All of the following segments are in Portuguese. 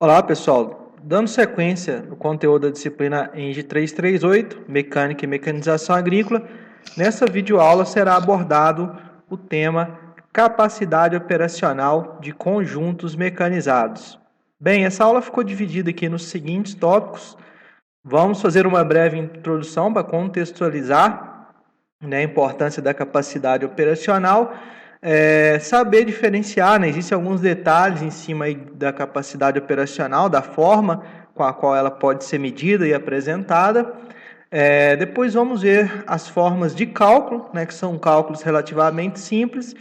Olá, pessoal. Dando sequência no conteúdo da disciplina ENGE 338, Mecânica e Mecanização Agrícola, nessa videoaula será abordado o tema Capacidade Operacional de Conjuntos Mecanizados. Bem, essa aula ficou dividida aqui nos seguintes tópicos. Vamos fazer uma breve introdução para contextualizar, a importância da capacidade operacional, saber diferenciar, existem alguns detalhes em cima aí da capacidade operacional, da forma com a qual ela pode ser medida e apresentada. Depois vamos ver as formas de cálculo, que são cálculos relativamente simples.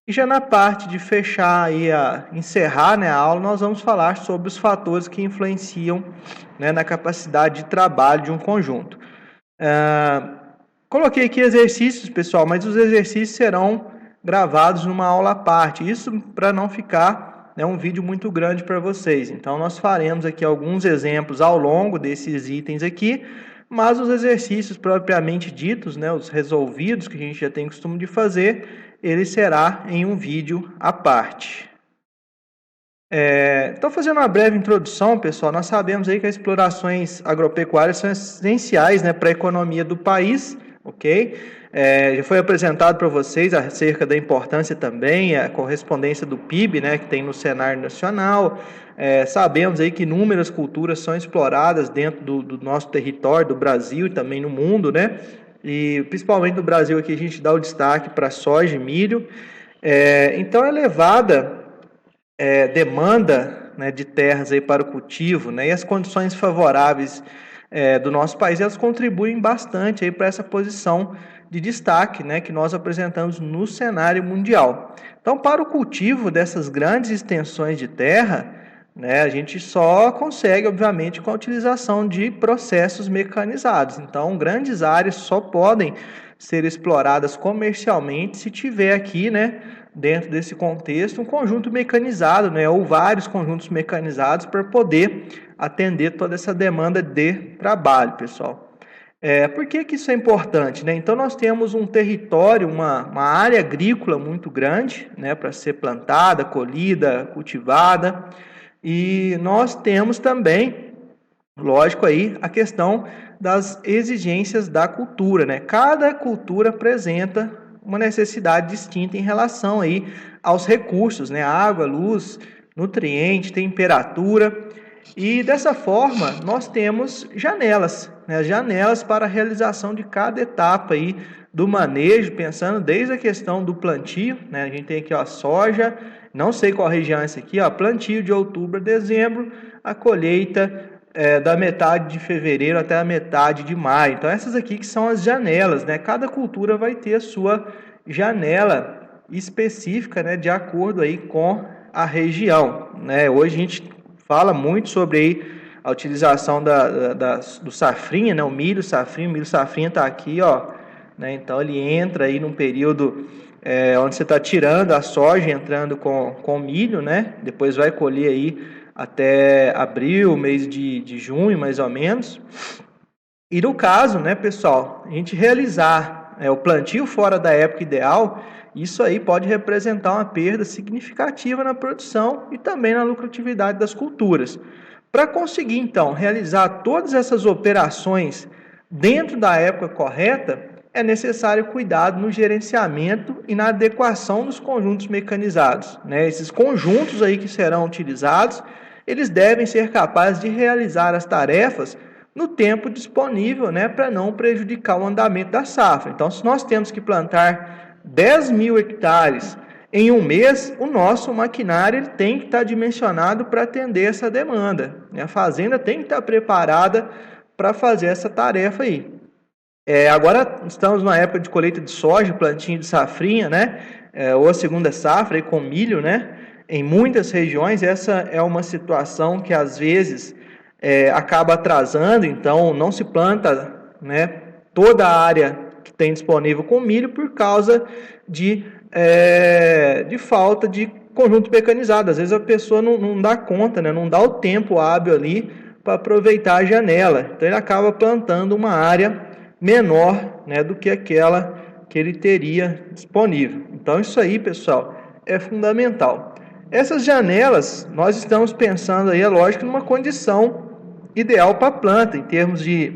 E já na parte de fechar aí, encerrar a aula, nós vamos falar sobre os fatores que influenciam, na capacidade de trabalho de um conjunto. Coloquei aqui exercícios, pessoal, mas os exercícios serão gravados numa aula à parte. Isso para não ficar um vídeo muito grande para vocês. Então, nós faremos aqui alguns exemplos ao longo desses itens aqui, mas os exercícios propriamente ditos, os resolvidos que a gente já tem costume de fazer, ele será em um vídeo à parte. Então, fazendo uma breve introdução, pessoal, nós sabemos aí que as explorações agropecuárias são essenciais, para a economia do país, ok? Já foi apresentado para vocês acerca da importância também, a correspondência do PIB, que tem no cenário nacional. Sabemos aí que inúmeras culturas são exploradas dentro do nosso território, do Brasil e também no mundo, E principalmente no Brasil aqui a gente dá o destaque para soja e milho. Então, é elevada demanda de terras aí para o cultivo, e as condições favoráveis do nosso país, elas contribuem bastante aí para essa posição de destaque, que nós apresentamos no cenário mundial. Então, para o cultivo dessas grandes extensões de terra, a gente só consegue, obviamente, com a utilização de processos mecanizados. Então, grandes áreas só podem ser exploradas comercialmente se tiver aqui, dentro desse contexto, um conjunto mecanizado, ou vários conjuntos mecanizados para poder atender toda essa demanda de trabalho, pessoal. Por que isso é importante? Então, nós temos um território, uma área agrícola muito grande, para ser plantada, colhida, cultivada, e nós temos também, lógico, aí a questão das exigências da cultura, Cada cultura apresenta uma necessidade distinta em relação aí aos recursos, água, luz, nutriente, temperatura. E dessa forma, nós temos janelas, janelas para a realização de cada etapa aí do manejo, pensando desde a questão do plantio, A gente tem aqui a soja, não sei qual região é essa aqui, plantio de outubro a dezembro, a colheita da metade de fevereiro até a metade de maio. Então, essas aqui que são as janelas, Cada cultura vai ter a sua janela específica, de acordo aí com a região, Hoje a gente fala muito sobre aí a utilização do safrinha, o milho safrinha está aqui, Então, ele entra aí num período onde você está tirando a soja, entrando com milho, Depois vai colher aí até abril, mês de junho, mais ou menos. E no caso, pessoal, a gente realizar o plantio fora da época ideal, isso aí pode representar uma perda significativa na produção e também na lucratividade das culturas. Para conseguir, então, realizar todas essas operações dentro da época correta, é necessário cuidado no gerenciamento e na adequação dos conjuntos mecanizados. Esses conjuntos aí que serão utilizados, eles devem ser capazes de realizar as tarefas no tempo disponível, para não prejudicar o andamento da safra. Então, se nós temos que plantar 10 mil hectares em um mês, o nosso maquinário ele tem que estar dimensionado para atender essa demanda. A fazenda tem que estar preparada para fazer essa tarefa aí. Agora estamos numa época de colheita de soja, plantio de safrinha, ou a segunda safra aí com milho, Em muitas regiões essa é uma situação que às vezes acaba atrasando, então não se planta, toda a área que tem disponível com milho por causa de falta de conjunto mecanizado. Às vezes a pessoa não dá conta, não dá o tempo hábil ali para aproveitar a janela. Então ele acaba plantando uma área menor, do que aquela que ele teria disponível. Então isso aí, pessoal, é fundamental. Essas janelas, nós estamos pensando aí, é lógico, numa condição ideal para a planta, em termos de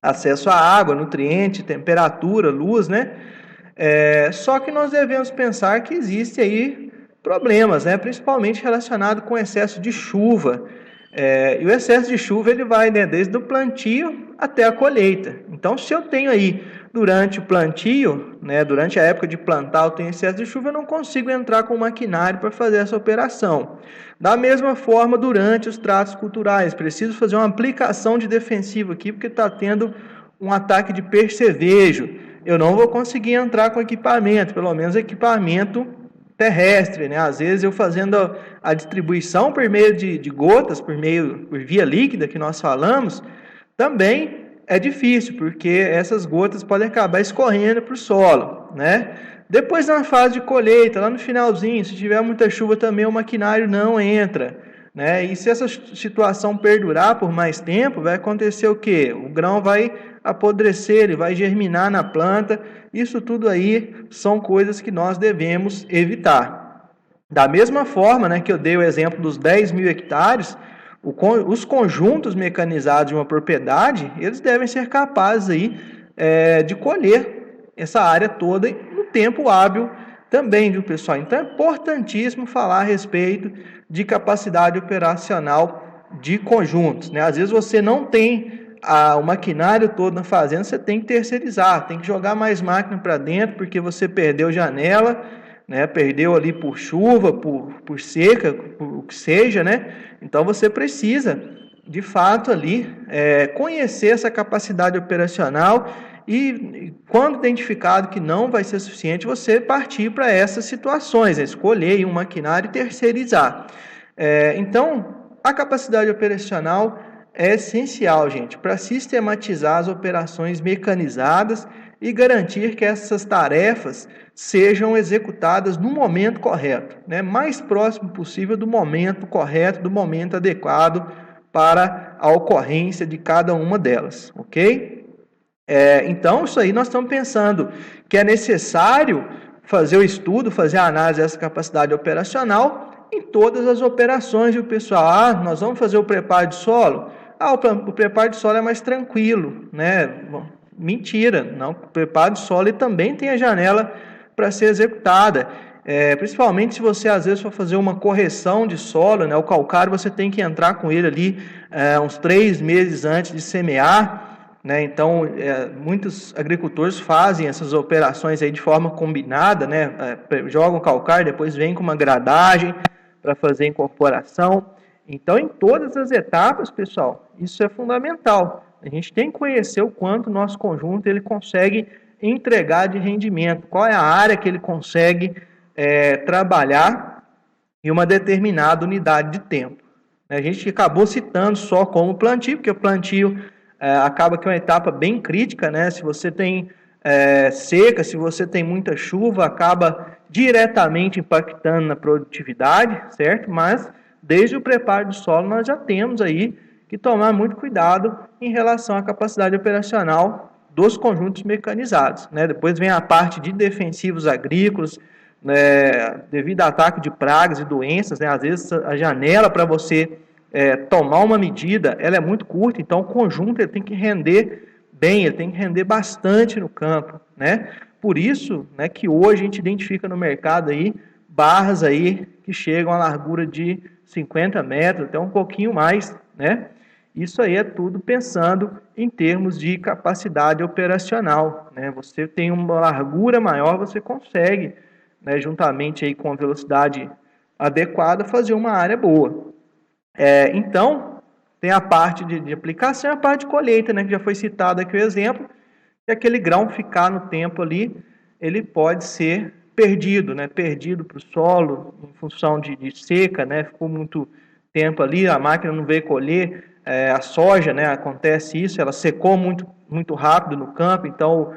acesso à água, nutriente, temperatura, luz, né? Só que nós devemos pensar que existe aí problemas, né? Principalmente relacionado com excesso de chuva. E o excesso de chuva ele vai, né, desde o plantio até a colheita. Então, se eu tenho aí durante o plantio, né, durante a época de plantar, eu tenho excesso de chuva, eu não consigo entrar com o maquinário para fazer essa operação. Da mesma forma, durante os tratos culturais, preciso fazer uma aplicação de defensivo aqui, porque está tendo um ataque de percevejo. Eu não vou conseguir entrar com equipamento, pelo menos equipamento terrestre, né? Às vezes eu fazendo a distribuição por meio de gotas, por via líquida que nós falamos, também é difícil, porque essas gotas podem acabar escorrendo para o solo, né? Depois na fase de colheita, lá no finalzinho, se tiver muita chuva também o maquinário não entra, né? E se essa situação perdurar por mais tempo, vai acontecer o quê? O grão vai apodrecer, ele vai germinar na planta. Isso tudo aí são coisas que nós devemos evitar. Da mesma forma, né, que eu dei o exemplo dos 10 mil hectares, os conjuntos mecanizados de uma propriedade, eles devem ser capazes aí, de colher essa área toda no tempo hábil também, viu, pessoal? Então é importantíssimo falar a respeito de capacidade operacional de conjuntos, né? Às vezes você não tem o maquinário todo na fazenda, você tem que terceirizar, tem que jogar mais máquina para dentro, porque você perdeu janela, né? Perdeu ali por chuva, por seca, por o que seja, né? Então você precisa, de fato, ali conhecer essa capacidade operacional e, quando identificado que não vai ser suficiente, você partir para essas situações, escolher um maquinário e terceirizar. Então, a capacidade operacional é essencial, gente, para sistematizar as operações mecanizadas e garantir que essas tarefas sejam executadas no momento correto, né? Mais próximo possível do momento correto, do momento adequado para a ocorrência de cada uma delas, ok? Então, isso aí nós estamos pensando que é necessário fazer o estudo, fazer a análise dessa capacidade operacional em todas as operações, viu, pessoal? Nós vamos fazer o preparo de solo? O preparo de solo é mais tranquilo, né? Mentira, não. O preparo de solo também tem a janela para ser executada. Principalmente se você às vezes for fazer uma correção de solo, né? O calcário você tem que entrar com ele ali uns 3 meses antes de semear, né? Então muitos agricultores fazem essas operações aí de forma combinada, né? Jogam calcário, depois vem com uma gradagem para fazer incorporação. Então, em todas as etapas, pessoal, isso é fundamental. A gente tem que conhecer o quanto o nosso conjunto ele consegue entregar de rendimento, qual é a área que ele consegue trabalhar em uma determinada unidade de tempo. A gente acabou citando só como plantio, porque o plantio acaba que é uma etapa bem crítica, né? Se você tem seca, se você tem muita chuva, acaba diretamente impactando na produtividade, certo? Mas desde o preparo do solo nós já temos aí que tomar muito cuidado em relação à capacidade operacional dos conjuntos mecanizados, né? Depois vem a parte de defensivos agrícolas, devido a ataque de pragas e doenças, né? Às vezes a janela para você tomar uma medida, ela é muito curta, então o conjunto ele tem que render bem, ele tem que render bastante no campo, né? Por isso, né, que hoje a gente identifica no mercado aí barras aí que chegam a largura de 50 metros, até um pouquinho mais, né? Isso aí é tudo pensando em termos de capacidade operacional, né? Você tem uma largura maior, você consegue, né, juntamente aí com a velocidade adequada, fazer uma área boa. Então, tem a parte de aplicação e a parte de colheita, né, que já foi citado aqui o exemplo, que aquele grão ficar no tempo ali, ele pode ser perdido, né, perdido para o solo, em função de seca, né, ficou muito tempo ali, a máquina não veio colher, a soja, né, acontece isso, ela secou muito, muito rápido no campo, então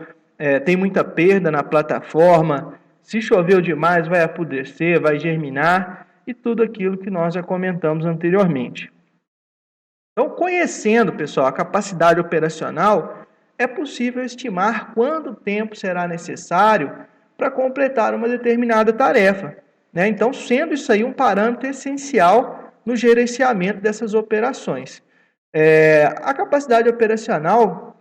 tem muita perda na plataforma, se choveu demais vai apodrecer, vai germinar, e tudo aquilo que nós já comentamos anteriormente. Então, conhecendo, pessoal, a capacidade operacional, é possível estimar quanto tempo será necessário para completar uma determinada tarefa. né? Então, sendo isso aí um parâmetro essencial no gerenciamento dessas operações. A capacidade operacional,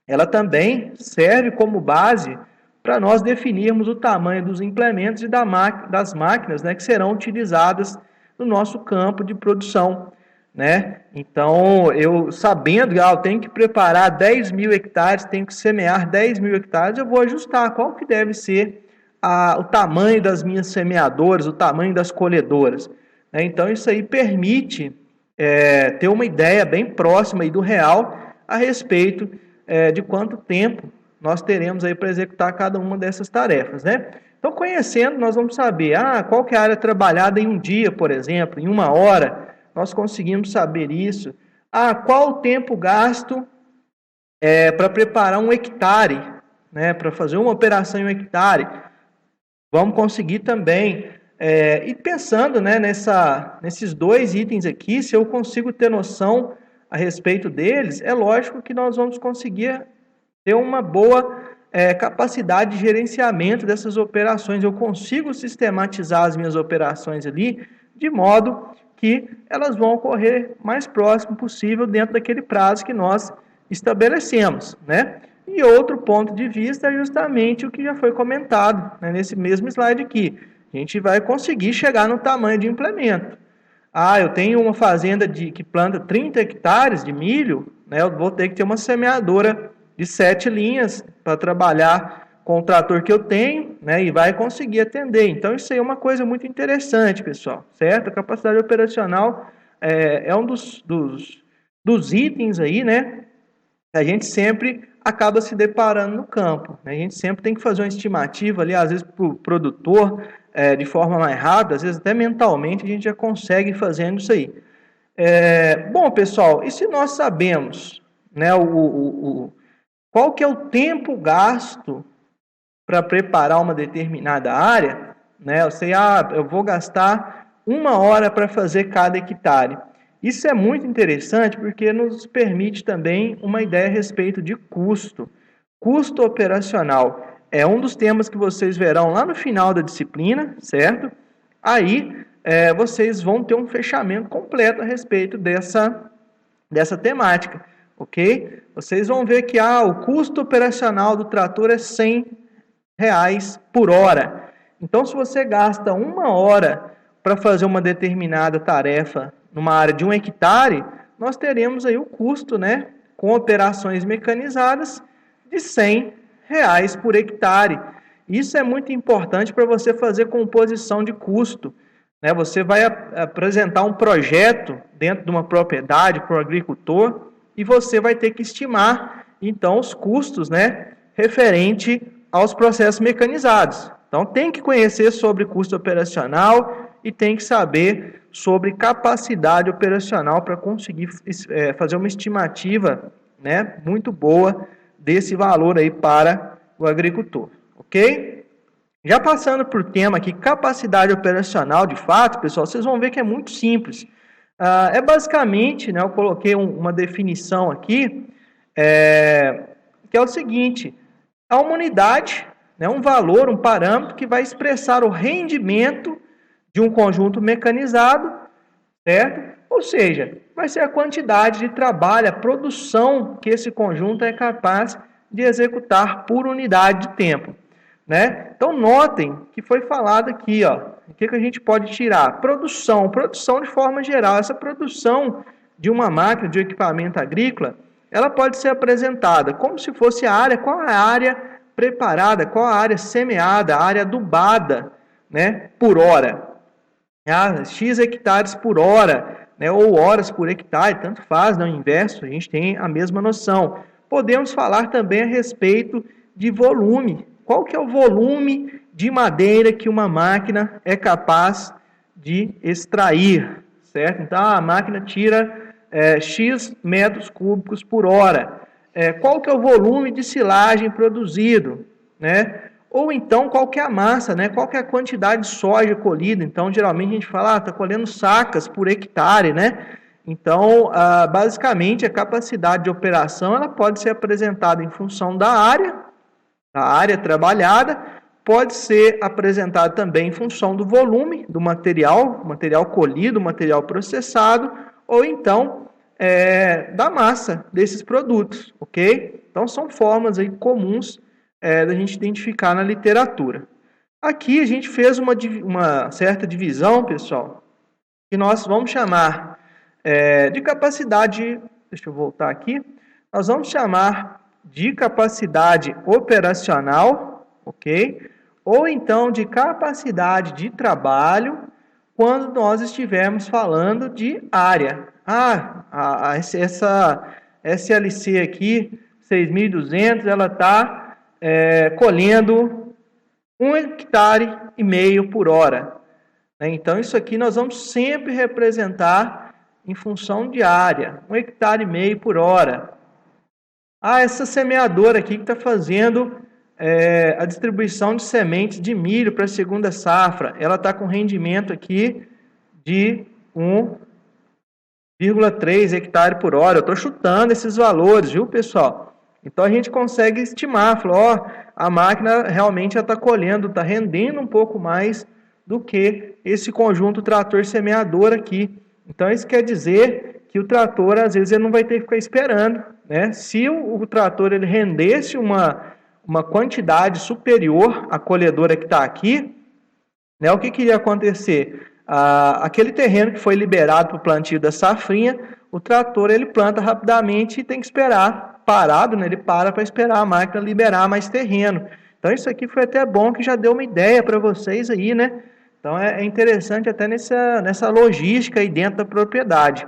ela também serve como base para nós definirmos o tamanho dos implementos e das máquinas, né, que serão utilizadas no nosso campo de produção, né? Então, eu sabendo, eu tenho que preparar 10 mil hectares, tenho que semear 10 mil hectares, eu vou ajustar qual que deve ser o tamanho das minhas semeadoras, o tamanho das colhedoras, né? Então, isso aí permite ter uma ideia bem próxima aí do real a respeito de quanto tempo nós teremos aí para executar cada uma dessas tarefas, né? Então, conhecendo, nós vamos saber, qual que é a área trabalhada em um dia, por exemplo, em uma hora, nós conseguimos saber isso. Qual o tempo gasto para preparar um hectare, né? Para fazer uma operação em um hectare. Vamos conseguir também, e pensando, né, nesses dois itens aqui, se eu consigo ter noção a respeito deles, é lógico que nós vamos conseguir ter uma boa capacidade de gerenciamento dessas operações. Eu consigo sistematizar as minhas operações ali, de modo que elas vão ocorrer mais próximo possível dentro daquele prazo que nós estabelecemos, né? E outro ponto de vista é justamente o que já foi comentado, né, nesse mesmo slide aqui. A gente vai conseguir chegar no tamanho de implemento. Eu tenho uma fazenda que planta 30 hectares de milho, né, eu vou ter que ter uma semeadora de 7 linhas para trabalhar com o trator que eu tenho, né, e vai conseguir atender. Então, isso aí é uma coisa muito interessante, pessoal, certo? A capacidade operacional é um dos itens aí, né, que a gente sempre acaba se deparando no campo, né? A gente sempre tem que fazer uma estimativa ali, às vezes para o produtor, de forma mais rápida, às vezes até mentalmente a gente já consegue fazendo isso aí. Bom, pessoal, e se nós sabemos, né, qual que é o tempo gasto para preparar uma determinada área, né? Eu sei, eu vou gastar 1 hora para fazer cada hectare. Isso é muito interessante porque nos permite também uma ideia a respeito de custo. Custo operacional é um dos temas que vocês verão lá no final da disciplina, certo? Aí vocês vão ter um fechamento completo a respeito dessa temática, ok? Vocês vão ver que o custo operacional do trator é R$100 por hora. Então, se você gasta 1 hora para fazer uma determinada tarefa numa área de 1 hectare, nós teremos aí o custo, né, com operações mecanizadas de R$100 por hectare. Isso é muito importante para você fazer composição de custo, né? Você vai apresentar um projeto dentro de uma propriedade para o agricultor e você vai ter que estimar, então, os custos, né, referente aos processos mecanizados. Então, tem que conhecer sobre custo operacional e tem que saber sobre capacidade operacional para conseguir fazer uma estimativa, né, muito boa desse valor aí para o agricultor, ok? Já passando por tema aqui, capacidade operacional, de fato, pessoal, vocês vão ver que é muito simples. Basicamente, né, eu coloquei uma definição aqui, que é o seguinte: é uma unidade, né, um valor, um parâmetro que vai expressar o rendimento de um conjunto mecanizado, certo? Ou seja, vai ser a quantidade de trabalho, a produção que esse conjunto é capaz de executar por unidade de tempo, né? Então, notem que foi falado aqui, o que a gente pode tirar? Produção de forma geral. Essa produção de uma máquina, de um equipamento agrícola, ela pode ser apresentada como se fosse qual é a área preparada, qual a área semeada, a área adubada, né, por hora. X hectares por hora, né, ou horas por hectare, tanto faz, não inverso, a gente tem a mesma noção. Podemos falar também a respeito de volume. Qual que é o volume de madeira que uma máquina é capaz de extrair, certo? Então, a máquina tira X metros cúbicos por hora. Qual que é o volume de silagem produzido, né? Ou então, qual que é a massa, né? Qual que é a quantidade de soja colhida? Então, geralmente a gente fala, está colhendo sacas por hectare, né? Então, basicamente, a capacidade de operação ela pode ser apresentada em função da área trabalhada, pode ser apresentado também em função do volume do material, material colhido, material processado, ou então da massa desses produtos, ok? Então, são formas aí comuns da gente identificar na literatura. Aqui a gente fez uma certa divisão, pessoal, que nós vamos chamar de capacidade, deixa eu voltar aqui, nós vamos chamar de capacidade operacional, ok? Ou então de capacidade de trabalho, quando nós estivermos falando de área. Essa SLC aqui, 6.200, ela está colhendo 1,5 hectare por hora. Então, isso aqui nós vamos sempre representar em função de área, 1,5 hectare por hora. Essa semeadora aqui que está fazendo a distribuição de sementes de milho para a segunda safra, ela está com rendimento aqui de 1,3 hectare por hora. Eu estou chutando esses valores, viu, pessoal? Então, a gente consegue estimar, a máquina realmente está colhendo, está rendendo um pouco mais do que esse conjunto trator semeador aqui. Então, isso quer dizer que o trator, às vezes, ele não vai ter que ficar esperando, né? Se o trator ele rendesse uma quantidade superior à colhedora que está aqui, né, o que iria acontecer? Aquele terreno que foi liberado para o plantio da safrinha, o trator ele planta rapidamente e tem que esperar, parado, né? Ele para esperar a máquina liberar mais terreno. Então, isso aqui foi até bom que já deu uma ideia para vocês aí, né? Então, é interessante até nessa logística aí dentro da propriedade.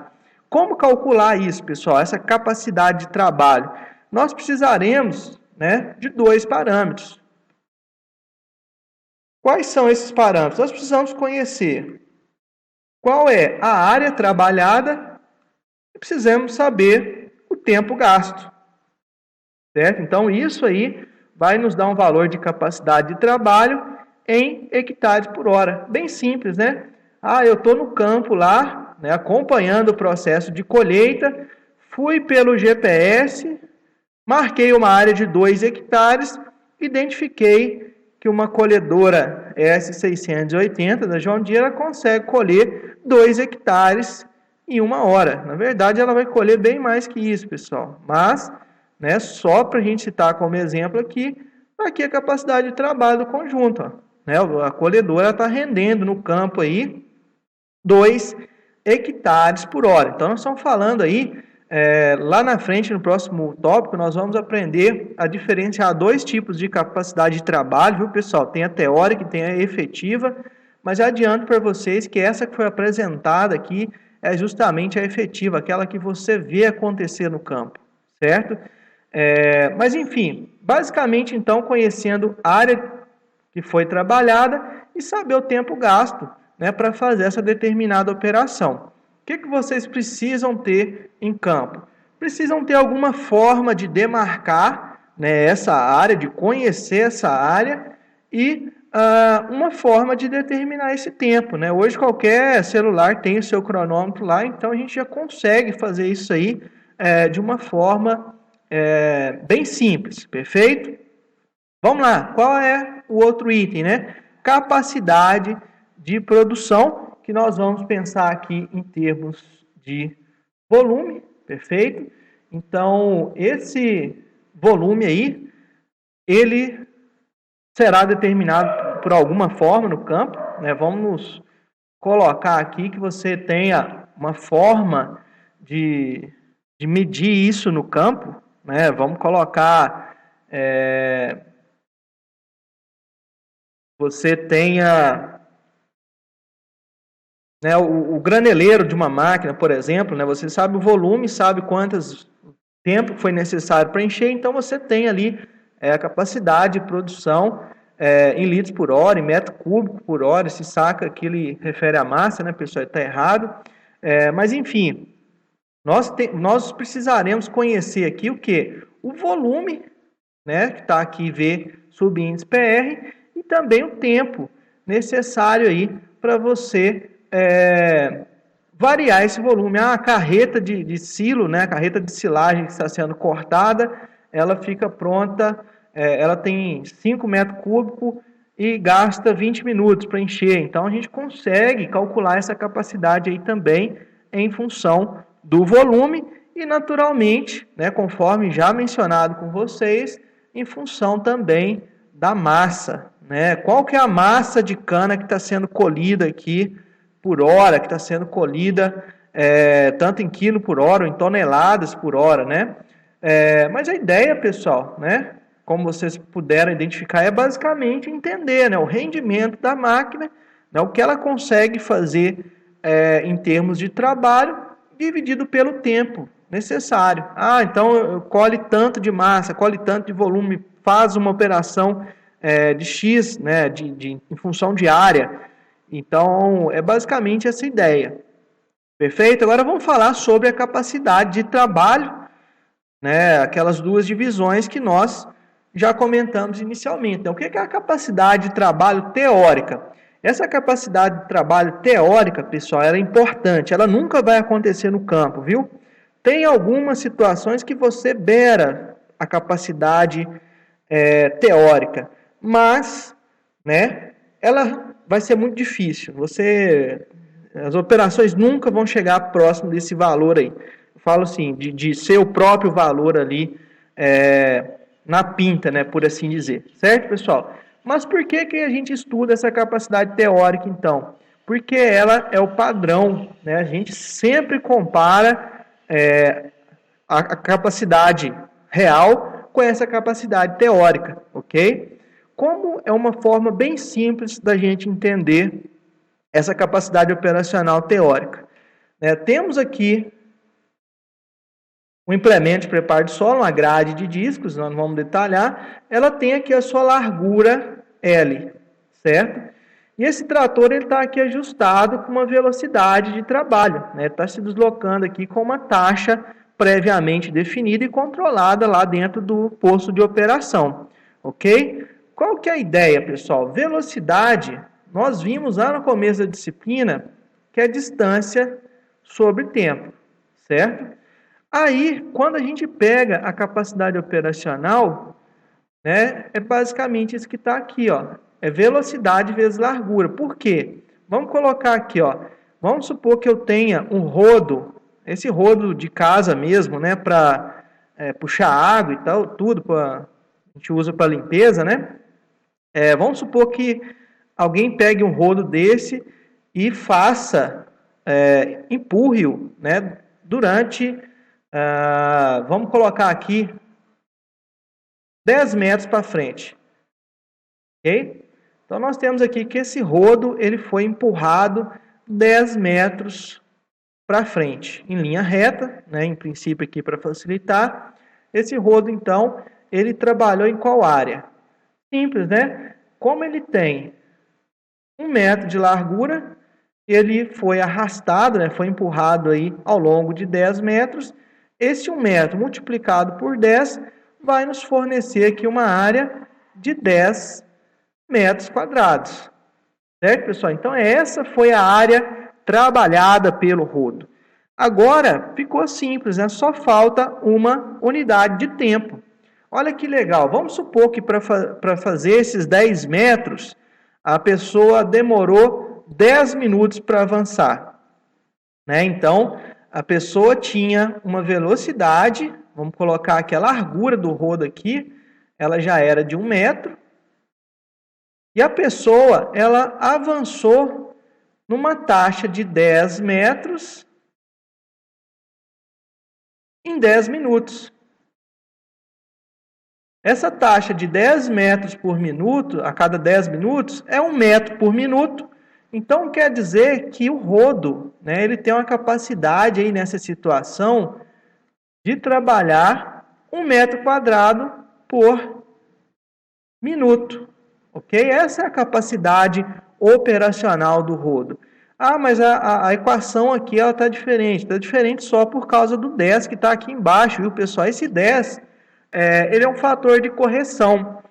Como calcular isso, pessoal? Essa capacidade de trabalho? Nós precisaremos, né, de 2 parâmetros. Quais são esses parâmetros? Nós precisamos conhecer qual é a área trabalhada e precisamos saber o tempo gasto. Certo? Então, isso aí vai nos dar um valor de capacidade de trabalho em hectares por hora. Bem simples, né? Eu estou no campo lá, né, acompanhando o processo de colheita, fui pelo GPS, marquei uma área de 2 hectares, identifiquei que uma colhedora S680 da John Deere ela consegue colher 2 hectares em 1 hora. Na verdade, ela vai colher bem mais que isso, pessoal. Mas, né, só para a gente citar como exemplo aqui a capacidade de trabalho do conjunto. Né, a colhedora está rendendo no campo aí 2 hectares por hora. Então, nós estamos falando aí, lá na frente, no próximo tópico, nós vamos aprender a diferenciar 2 tipos de capacidade de trabalho, viu, pessoal? Tem a teórica e tem a efetiva, mas já adianto para vocês que essa que foi apresentada aqui é justamente a efetiva, aquela que você vê acontecer no campo, certo? Mas, enfim, basicamente, então, conhecendo a área que foi trabalhada e saber o tempo gasto, né, para fazer essa determinada operação. O que vocês precisam ter em campo? Precisam ter alguma forma de demarcar, né, essa área, de conhecer essa área e uma forma de determinar esse tempo. Né? Hoje qualquer celular tem o seu cronômetro lá, então a gente já consegue fazer isso aí de uma forma bem simples, perfeito? Vamos lá, qual é o outro item, né? Capacidade de produção, que nós vamos pensar aqui em termos de volume, perfeito? Então, esse volume aí, ele será determinado por alguma forma no campo, né? Vamos colocar aqui que você tenha uma forma de medir isso no campo, né? Vamos colocar... você tenha, né, o graneleiro de uma máquina, por exemplo, né, você sabe o volume, sabe quanto tempo foi necessário para encher, então você tem ali a capacidade de produção em litros por hora, em metro cúbico por hora. Esse saca aqui ele refere à massa, né, pessoal? Está errado. Mas, enfim, nós precisaremos conhecer aqui o quê? O volume, né, que está aqui, V subíndice PR, e também o tempo necessário aí para você variar esse volume. A carreta de silo, né, a carreta de silagem que está sendo cortada, ela fica pronta, ela tem 5 metros cúbicos e gasta 20 minutos para encher. Então, a gente consegue calcular essa capacidade aí também em função do volume e, naturalmente, né, conforme já mencionado com vocês, em função também da massa. Né? Qual que é a massa de cana que está sendo colhida aqui por hora, que está sendo colhida tanto em quilo por hora ou em toneladas por hora, né? Mas a ideia, pessoal, né, como vocês puderam identificar, é basicamente entender, né, o rendimento da máquina, né, o que ela consegue fazer em termos de trabalho, dividido pelo tempo necessário. Então colhe tanto de massa, colhe tanto de volume, faz uma operação de X, né, em função de área. Então, é basicamente essa ideia. Perfeito? Agora vamos falar sobre a capacidade de trabalho, né? Aquelas duas divisões que nós já comentamos inicialmente. Então, o que é a capacidade de trabalho teórica? Essa capacidade de trabalho teórica, pessoal, ela é importante. Ela nunca vai acontecer no campo, viu? Tem algumas situações que você beira a capacidade teórica, mas, né, ela vai ser muito difícil. As operações nunca vão chegar próximo desse valor aí. Eu falo assim, de ser o próprio valor ali na pinta, né, por assim dizer. Certo, pessoal? Mas por que a gente estuda essa capacidade teórica, então? Porque ela é o padrão, né? A gente sempre compara a capacidade real com essa capacidade teórica, ok? Como é uma forma bem simples da gente entender essa capacidade operacional teórica. Temos aqui um implemento de preparo de solo, uma grade de discos, nós não vamos detalhar, ela tem aqui a sua largura L, certo? E esse trator está aqui ajustado com uma velocidade de trabalho, está se deslocando aqui com uma taxa previamente definida e controlada lá dentro do posto de operação, ok? Qual que é a ideia, pessoal? Velocidade, nós vimos lá no começo da disciplina que é distância sobre tempo, certo? Aí, quando a gente pega a capacidade operacional, né, é basicamente isso que está aqui, ó, é velocidade vezes largura. Por quê? Vamos colocar aqui, ó, vamos supor que eu tenha um rodo, esse rodo de casa mesmo, né, para puxar água e tal, tudo, a gente usa para limpeza, né? Vamos supor que alguém pegue um rodo desse e faça, empurre-o, né, durante, vamos colocar aqui, 10 metros para frente. Ok? Então, nós temos aqui que esse rodo ele foi empurrado 10 metros para frente, em linha reta, né, em princípio aqui para facilitar. Esse rodo, então, ele trabalhou em qual área? Simples, né? Como ele tem 1 metro de largura, ele foi arrastado, né, foi empurrado aí ao longo de 10 metros. Esse 1 metro multiplicado por 10 vai nos fornecer aqui uma área de 10 metros quadrados. Certo, pessoal? Então, essa foi a área trabalhada pelo rodo. Agora, ficou simples, né? Só falta uma unidade de tempo. Olha que legal. Vamos supor que para fazer esses 10 metros, a pessoa demorou 10 minutos para avançar. Né? Então, a pessoa tinha uma velocidade, vamos colocar aqui a largura do rodo aqui, ela já era de 1 metro, e a pessoa, ela avançou numa taxa de 10 metros em 10 minutos. Essa taxa de 10 metros por minuto, a cada 10 minutos, é 1 metro por minuto. Então, quer dizer que o rodo, né, ele tem uma capacidade aí nessa situação de trabalhar 1 metro quadrado por minuto. Ok? Essa é a capacidade operacional do rodo. Mas a equação aqui está diferente. Está diferente só por causa do 10 que está aqui embaixo, viu, pessoal? Esse 10, ele é um fator de correção.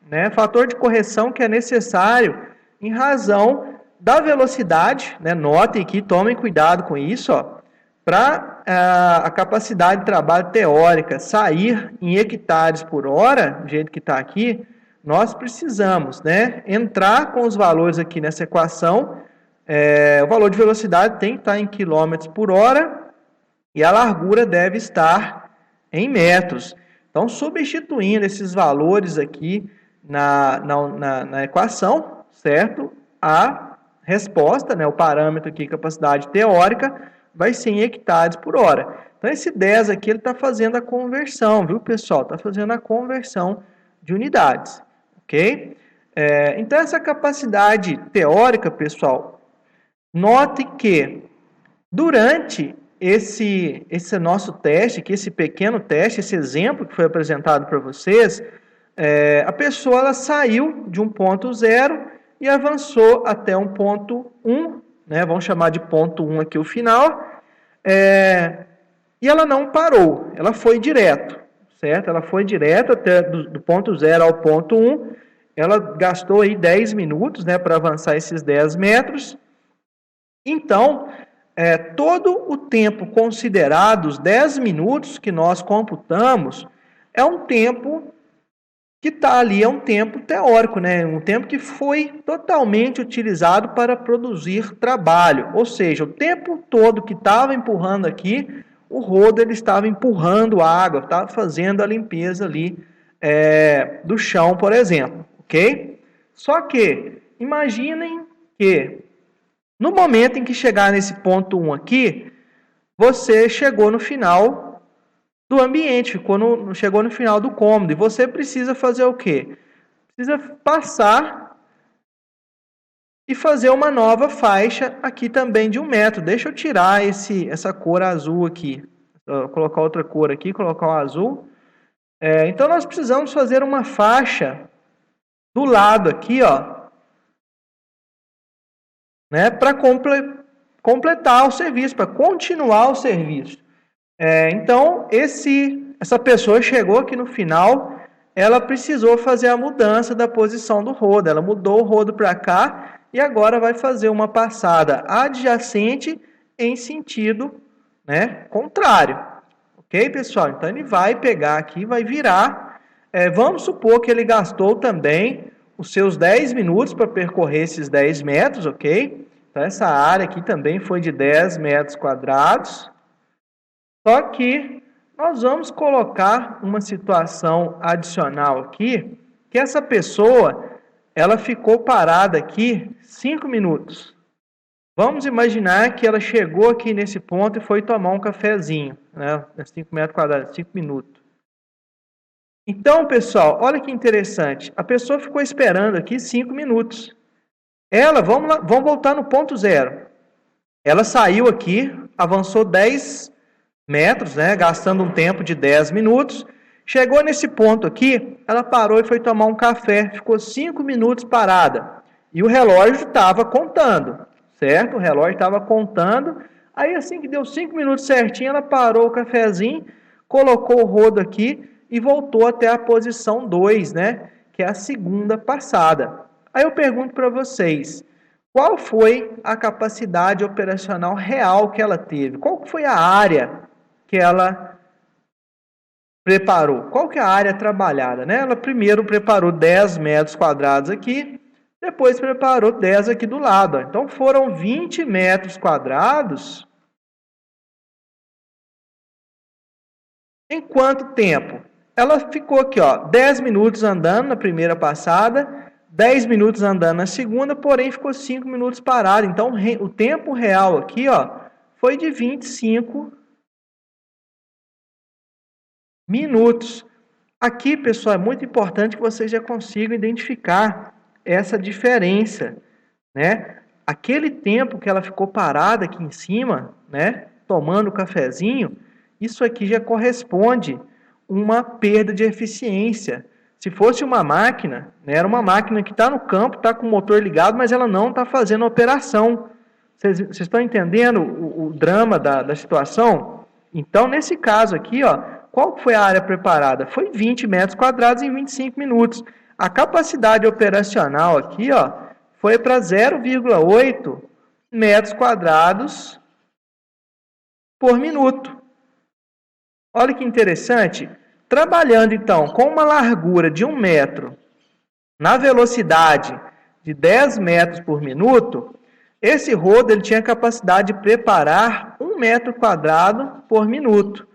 Né? Fator de correção que é necessário em razão da velocidade. Né? Notem aqui, tomem cuidado com isso, para a capacidade de trabalho teórica sair em hectares por hora, do jeito que está aqui, nós precisamos, né, entrar com os valores aqui nessa equação. O valor de velocidade tem que estar em quilômetros por hora e a largura deve estar em metros. Então, substituindo esses valores aqui na equação, certo? A resposta, né, o parâmetro aqui, capacidade teórica, vai ser em hectares por hora. Então, esse 10 aqui, ele está fazendo a conversão, viu, pessoal? Está fazendo a conversão de unidades, ok? Então, essa capacidade teórica, pessoal, note que durante esse nosso teste, que esse pequeno teste, esse exemplo que foi apresentado para vocês, a pessoa ela saiu de um ponto 0 e avançou até um ponto 1, né? Vamos chamar de ponto 1 aqui o final, e ela não parou, ela foi direto, certo? Ela foi direto até do ponto 0 ao ponto 1, ela gastou aí 10 minutos, né, para avançar esses 10 metros. Então, todo o tempo considerado, os 10 minutos que nós computamos, é um tempo que está ali, é um tempo teórico, né? Um tempo que foi totalmente utilizado para produzir trabalho. Ou seja, o tempo todo que estava empurrando aqui, o rodo ele estava empurrando água, estava fazendo a limpeza ali do chão, por exemplo. Ok? Só que, imaginem que no momento em que chegar nesse ponto 1 aqui, você chegou no final do ambiente, chegou no final do cômodo, e você precisa fazer o quê? Precisa passar e fazer uma nova faixa aqui também de 1 metro. Deixa eu tirar essa cor azul aqui. Vou colocar outra cor aqui, colocar o azul. Então, nós precisamos fazer uma faixa do lado aqui, ó, né, para completar o serviço, para continuar o serviço. Então, essa pessoa chegou aqui no final, ela precisou fazer a mudança da posição do rodo, ela mudou o rodo para cá e agora vai fazer uma passada adjacente em sentido, né, contrário. Ok, pessoal? Então, ele vai pegar aqui, vai virar. Vamos supor que ele gastou também os seus 10 minutos para percorrer esses 10 metros, ok? Então, essa área aqui também foi de 10 metros quadrados. Só que nós vamos colocar uma situação adicional aqui, que essa pessoa, ela ficou parada aqui 5 minutos. Vamos imaginar que ela chegou aqui nesse ponto e foi tomar um cafezinho, né? 5 metros quadrados, 5 minutos. Então, pessoal, olha que interessante. A pessoa ficou esperando aqui 5 minutos. Vamos voltar no ponto 0. Ela saiu aqui, avançou 10 metros, né, gastando um tempo de 10 minutos. Chegou nesse ponto aqui, ela parou e foi tomar um café. Ficou 5 minutos parada. E o relógio estava contando, certo? O relógio estava contando. Aí, assim que deu 5 minutos certinho, ela parou o cafezinho, colocou o rodo aqui e voltou até a posição 2, né? Que é a segunda passada. Aí eu pergunto para vocês, qual foi a capacidade operacional real que ela teve? Qual foi a área que ela preparou? Qual que é a área trabalhada, né? Ela primeiro preparou 10 metros quadrados aqui, depois preparou 10 aqui do lado. Ó. Então, foram 20 metros quadrados. Em quanto tempo? Ela ficou aqui, ó, 10 minutos andando na primeira passada, 10 minutos andando na segunda, porém ficou 5 minutos parado. Então, o tempo real aqui, ó, foi de 25 minutos. Aqui, pessoal, é muito importante que vocês já consigam identificar essa diferença, né? Aquele tempo que ela ficou parada aqui em cima, né, tomando o cafezinho, isso aqui já corresponde uma perda de eficiência. Se fosse uma máquina, né, era uma máquina que está no campo, está com o motor ligado, mas ela não está fazendo a operação. Vocês estão entendendo o drama da situação? Então, nesse caso aqui, ó, qual foi a área preparada? Foi 20 metros quadrados em 25 minutos. A capacidade operacional aqui, ó, foi para 0,8 metros quadrados por minuto. Olha que interessante. Trabalhando, então, com uma largura de 1 metro na velocidade de 10 metros por minuto, esse rodo ele tinha capacidade de preparar 1 metro quadrado por minuto.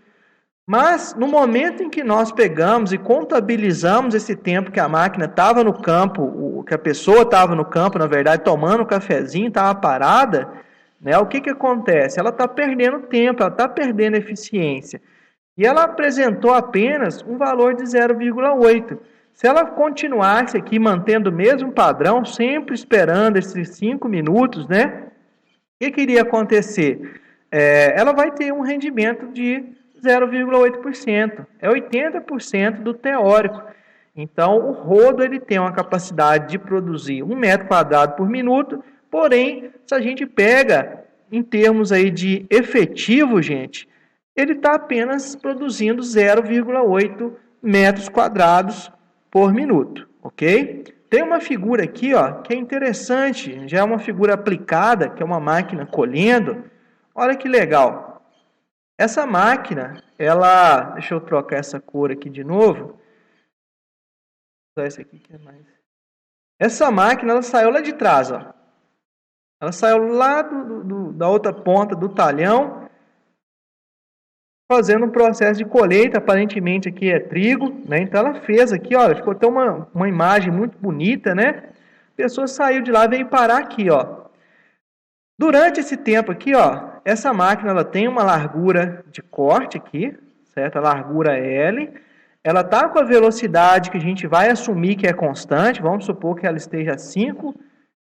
Mas, no momento em que nós pegamos e contabilizamos esse tempo que a máquina estava no campo, que a pessoa estava no campo, na verdade, tomando um cafezinho, estava parada, né, o que acontece? Ela está perdendo tempo, ela está perdendo eficiência. E ela apresentou apenas um valor de 0,8. Se ela continuasse aqui mantendo o mesmo padrão, sempre esperando esses 5 minutos, né, o que iria acontecer? Ela vai ter um rendimento de 0,8%. É 80% do teórico. Então, o rodo ele tem uma capacidade de produzir 1 metro quadrado por minuto, porém, se a gente pega em termos aí de efetivo, gente, ele está apenas produzindo 0,8 metros quadrados por minuto, ok? Tem uma figura aqui, ó, que é interessante, já é uma figura aplicada, que é uma máquina colhendo. Olha que legal. Essa máquina, ela... Deixa eu trocar essa cor aqui de novo. Essa aqui que é mais... Essa máquina, ela saiu lá de trás, ó. Ela saiu lá da outra ponta do talhão, fazendo um processo de colheita, aparentemente aqui é trigo, né? Então ela fez aqui, ó, ficou até uma imagem muito bonita, né? A pessoa saiu de lá e veio parar aqui, ó. Durante esse tempo aqui, ó, essa máquina ela tem uma largura de corte aqui, certo? A largura L. Ela está com a velocidade que a gente vai assumir que é constante, vamos supor que ela esteja a 5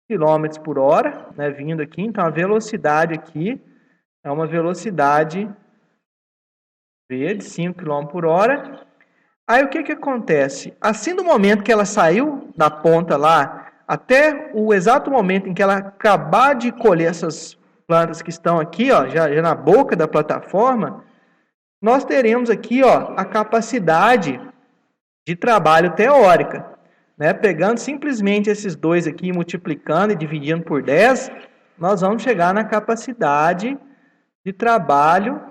km por hora, né, vindo aqui. Então a velocidade aqui é uma velocidade V de 5 km por hora. Aí o que acontece? Assim do momento que ela saiu da ponta lá, até o exato momento em que ela acabar de colher essas plantas que estão aqui, ó, já na boca da plataforma, nós teremos aqui, ó, a capacidade de trabalho teórica, né? Pegando simplesmente esses dois aqui, multiplicando e dividindo por 10, nós vamos chegar na capacidade de trabalho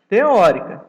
teórica.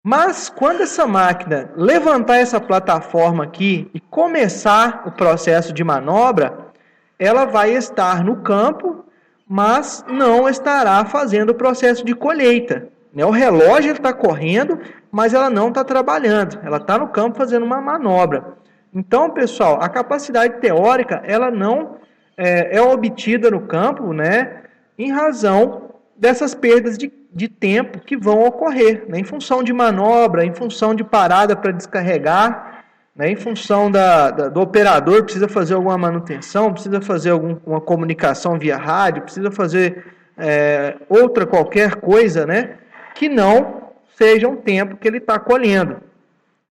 Mas quando essa máquina levantar essa plataforma aqui e começar o processo de manobra, ela vai estar no campo, mas não estará fazendo o processo de colheita. O relógio está correndo, mas ela não está trabalhando. Ela está no campo fazendo uma manobra. Então, pessoal, a capacidade teórica ela não é obtida no campo, né, em razão dessas perdas de tempo que vão ocorrer, né, em função de manobra, em função de parada para descarregar, né, em função do operador, precisa fazer alguma manutenção, precisa fazer uma comunicação via rádio, precisa fazer outra qualquer coisa, né, que não seja um tempo que ele está colhendo.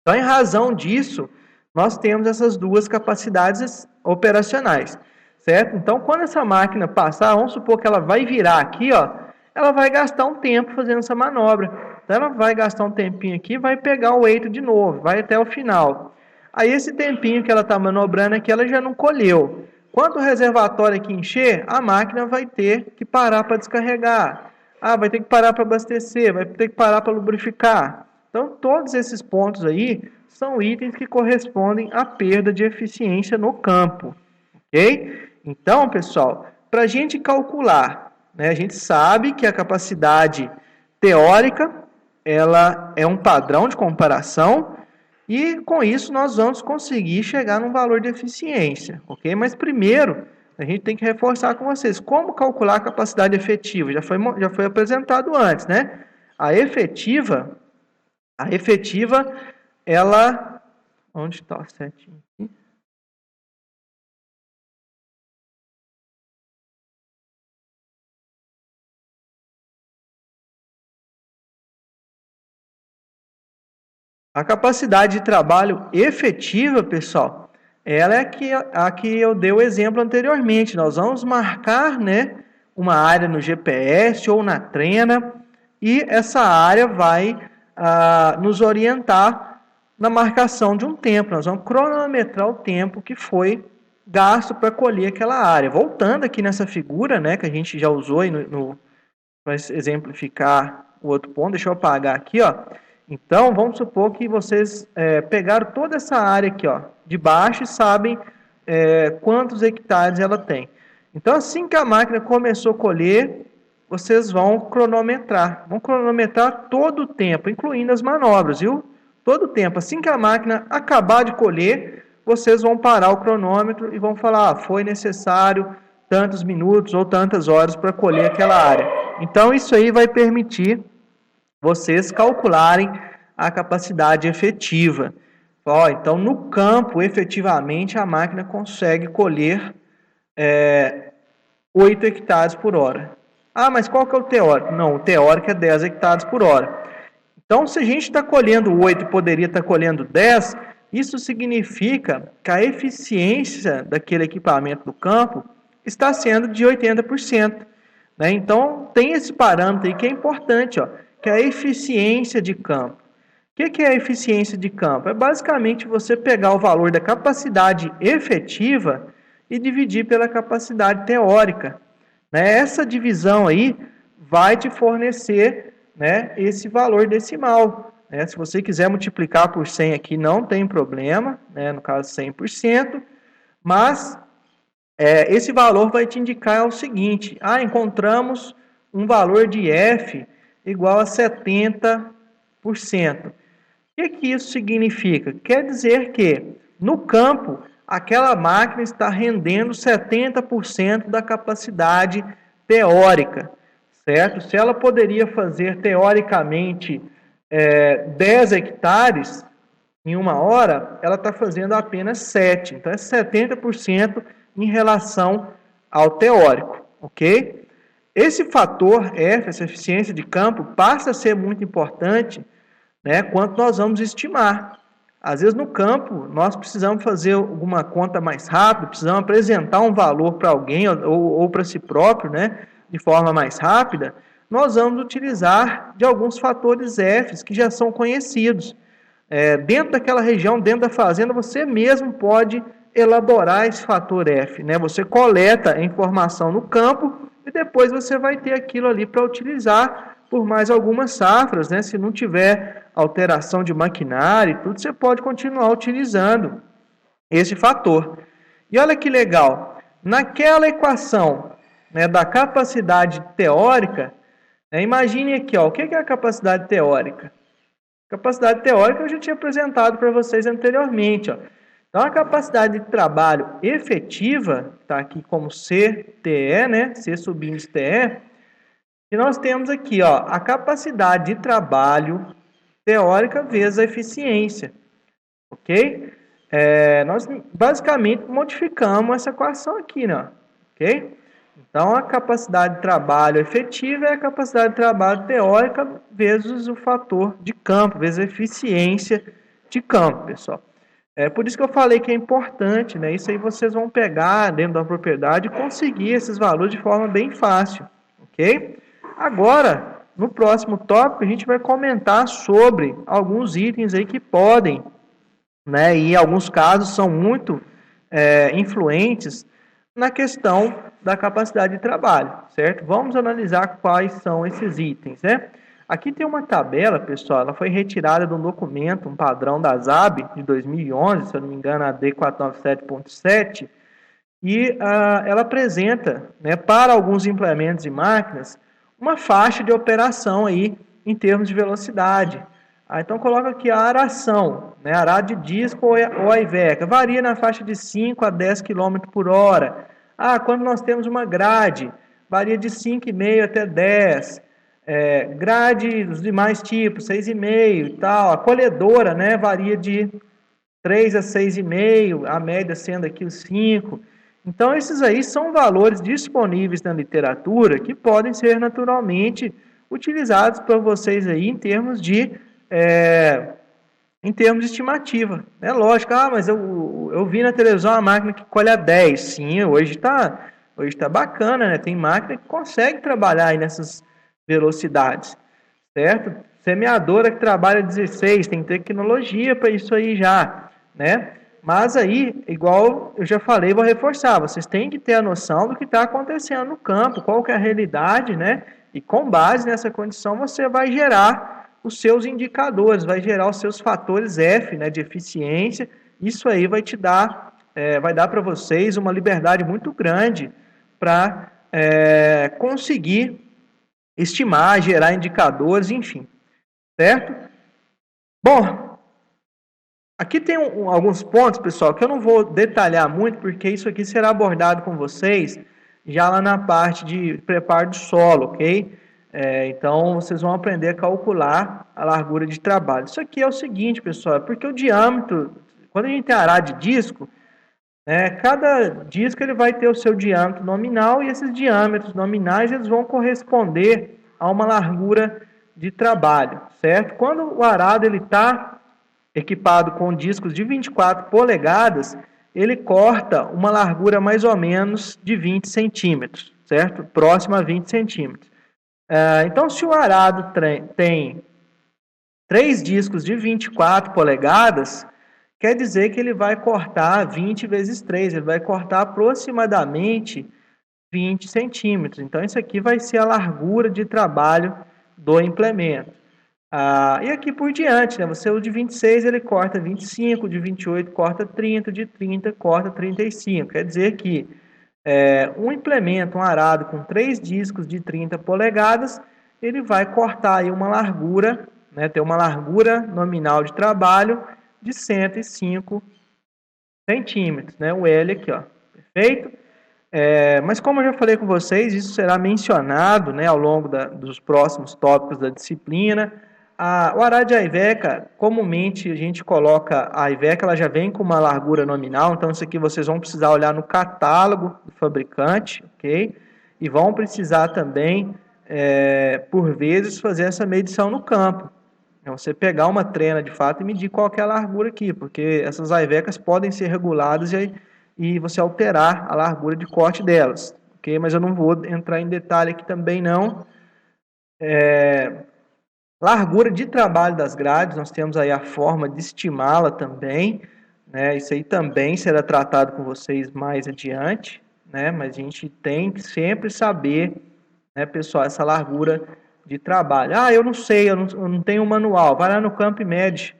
Então, em razão disso, nós temos essas duas capacidades operacionais, certo? Então, quando essa máquina passar, vamos supor que ela vai virar aqui, ó, ela vai gastar um tempo fazendo essa manobra. Então, ela vai gastar um tempinho aqui, vai pegar o eito de novo, vai até o final. Aí, esse tempinho que ela está manobrando aqui, ela já não colheu. Quando o reservatório aqui encher, a máquina vai ter que parar para descarregar. Vai ter que parar para abastecer, vai ter que parar para lubrificar. Então, todos esses pontos aí são itens que correspondem à perda de eficiência no campo. Ok? Então, pessoal, para a gente calcular, né, a gente sabe que a capacidade teórica ela é um padrão de comparação e, com isso, nós vamos conseguir chegar num valor de eficiência. Ok? Mas, primeiro, a gente tem que reforçar com vocês como calcular a capacidade efetiva. Já foi apresentado antes, né? A efetiva, ela... Onde está certinho aqui? A capacidade de trabalho efetiva, pessoal, ela é a que eu dei o exemplo anteriormente. Nós vamos marcar, né, uma área no GPS ou na trena e essa área vai nos orientar na marcação de um tempo. Nós vamos cronometrar o tempo que foi gasto para colher aquela área. Voltando aqui nessa figura, né, que a gente já usou para exemplificar o outro ponto, deixa eu apagar aqui, ó. Então, vamos supor que vocês pegaram toda essa área aqui, ó, de baixo e sabem quantos hectares ela tem. Então, assim que a máquina começou a colher, vocês vão cronometrar todo o tempo, incluindo as manobras, viu? Todo o tempo. Assim que a máquina acabar de colher, vocês vão parar o cronômetro e vão falar, foi necessário tantos minutos ou tantas horas para colher aquela área. Então, isso aí vai permitir vocês calcularem a capacidade efetiva. Então, no campo, efetivamente, a máquina consegue colher 8 hectares por hora. Ah, mas qual que é o teórico? Não, o teórico é 10 hectares por hora. Então, se a gente está colhendo 8 e poderia estar colhendo 10, isso significa que a eficiência daquele equipamento do campo está sendo de 80%. Né? Então, tem esse parâmetro aí que é importante, que é a eficiência de campo. O que é a eficiência de campo? É basicamente você pegar o valor da capacidade efetiva e dividir pela capacidade teórica. Né? Essa divisão aí vai te fornecer, né, esse valor decimal. Né? Se você quiser multiplicar por 100 aqui, não tem problema, né? No caso 100%, mas esse valor vai te indicar o seguinte, encontramos um valor de F igual a 70%. O que isso significa? Quer dizer que, no campo, aquela máquina está rendendo 70% da capacidade teórica, certo? Se ela poderia fazer, teoricamente, 10 hectares em uma hora, ela está fazendo apenas 7. Então, é 70% em relação ao teórico, ok? Esse fator F, essa eficiência de campo, passa a ser muito importante, né, quanto nós vamos estimar. Às vezes no campo nós precisamos fazer alguma conta mais rápido, precisamos apresentar um valor para alguém ou para si próprio, né, de forma mais rápida, nós vamos utilizar de alguns fatores F que já são conhecidos. Dentro daquela região, dentro da fazenda, você mesmo pode elaborar esse fator F. Né? Você coleta a informação no campo e depois você vai ter aquilo ali para utilizar por mais algumas safras, né? Se não tiver alteração de maquinário e tudo, você pode continuar utilizando esse fator. E olha que legal, naquela equação, né, da capacidade teórica, né, imagine aqui, o que é a capacidade teórica? Capacidade teórica eu já tinha apresentado para vocês anteriormente. Então, a capacidade de trabalho efetiva, está aqui como CTE, né, C subíndice TE, e nós temos aqui, a capacidade de trabalho teórica vezes a eficiência, ok? Nós basicamente modificamos essa equação aqui, né? Ok? Então, a capacidade de trabalho efetiva é a capacidade de trabalho teórica vezes o fator de campo, vezes a eficiência de campo, pessoal. Por isso que eu falei que é importante, né? Isso aí vocês vão pegar dentro da propriedade e conseguir esses valores de forma bem fácil, ok? Agora, no próximo tópico, a gente vai comentar sobre alguns itens aí que podem, né, e em alguns casos são muito influentes na questão da capacidade de trabalho, certo? Vamos analisar quais são esses itens, né? Aqui tem uma tabela, pessoal, ela foi retirada de um documento, um padrão da ZAB de 2011, se eu não me engano, a D497.7, e ela apresenta, né, para alguns implementos e máquinas, uma faixa de operação aí em termos de velocidade. Então coloca aqui a aração, né, arado de disco ou a iveca, varia na faixa de 5 a 10 km por hora. Quando nós temos uma grade, varia de 5,5 até 10. Grade dos demais tipos, 6,5 e tal. A colhedora, né, varia de 3 a 6,5, a média sendo aqui os 5. Então, esses aí são valores disponíveis na literatura que podem ser naturalmente utilizados por vocês aí em termos de estimativa. É lógico, mas eu vi na televisão uma máquina que colhe a 10. Sim, hoje tá bacana, né? Tem máquina que consegue trabalhar aí nessas velocidades, certo? Semeadora que trabalha 16, tem tecnologia para isso aí já, né? Mas aí, igual eu já falei, vou reforçar, vocês têm que ter a noção do que está acontecendo no campo, qual que é a realidade, né? E com base nessa condição, você vai gerar os seus indicadores, vai gerar os seus fatores F, né, de eficiência Isso aí vai te dar, vai dar para vocês uma liberdade muito grande para conseguir estimar, gerar indicadores, enfim, certo? Bom, aqui tem alguns pontos, pessoal, que eu não vou detalhar muito, porque isso aqui será abordado com vocês já lá na parte de preparo do solo, ok? Então, vocês vão aprender a calcular a largura de trabalho. Isso aqui é o seguinte, pessoal, porque o diâmetro, quando a gente tem arado de disco, cada disco ele vai ter o seu diâmetro nominal e esses diâmetros nominais eles vão corresponder a uma largura de trabalho, certo? Quando o arado ele está equipado com discos de 24 polegadas, ele corta uma largura mais ou menos de 20 centímetros, certo? Próximo a 20 centímetros. Então, se o arado tem 3 discos de 24 polegadas, quer dizer que ele vai cortar 20 vezes 3, ele vai cortar aproximadamente 20 centímetros. Então, isso aqui vai ser a largura de trabalho do implemento. E aqui por diante, né? Você, o de 26 ele corta 25, de 28 corta 30, de 30 corta 35. Quer dizer que um implemento, um arado com 3 discos de 30 polegadas, ele vai cortar aí uma largura, né? Ter uma largura nominal de trabalho de 105 centímetros, né? O L aqui, ó, perfeito? Mas como eu já falei com vocês, isso será mencionado, né, ao longo dos próximos tópicos da disciplina. O arado de Iveca, comumente a gente coloca a Iveca, ela já vem com uma largura nominal, então isso aqui vocês vão precisar olhar no catálogo do fabricante, ok? E vão precisar também, por vezes, fazer essa medição no campo. É você pegar uma trena de fato e medir qual que é a largura aqui, porque essas Ivecas podem ser reguladas e você alterar a largura de corte delas, ok? Mas eu não vou entrar em detalhe aqui também não. Largura de trabalho das grades, nós temos aí a forma de estimá-la também, né? Isso aí também será tratado com vocês mais adiante, né? Mas a gente tem que sempre saber, né, pessoal, essa largura de trabalho. Eu não sei, eu não tenho um manual. Vai lá no campo e mede,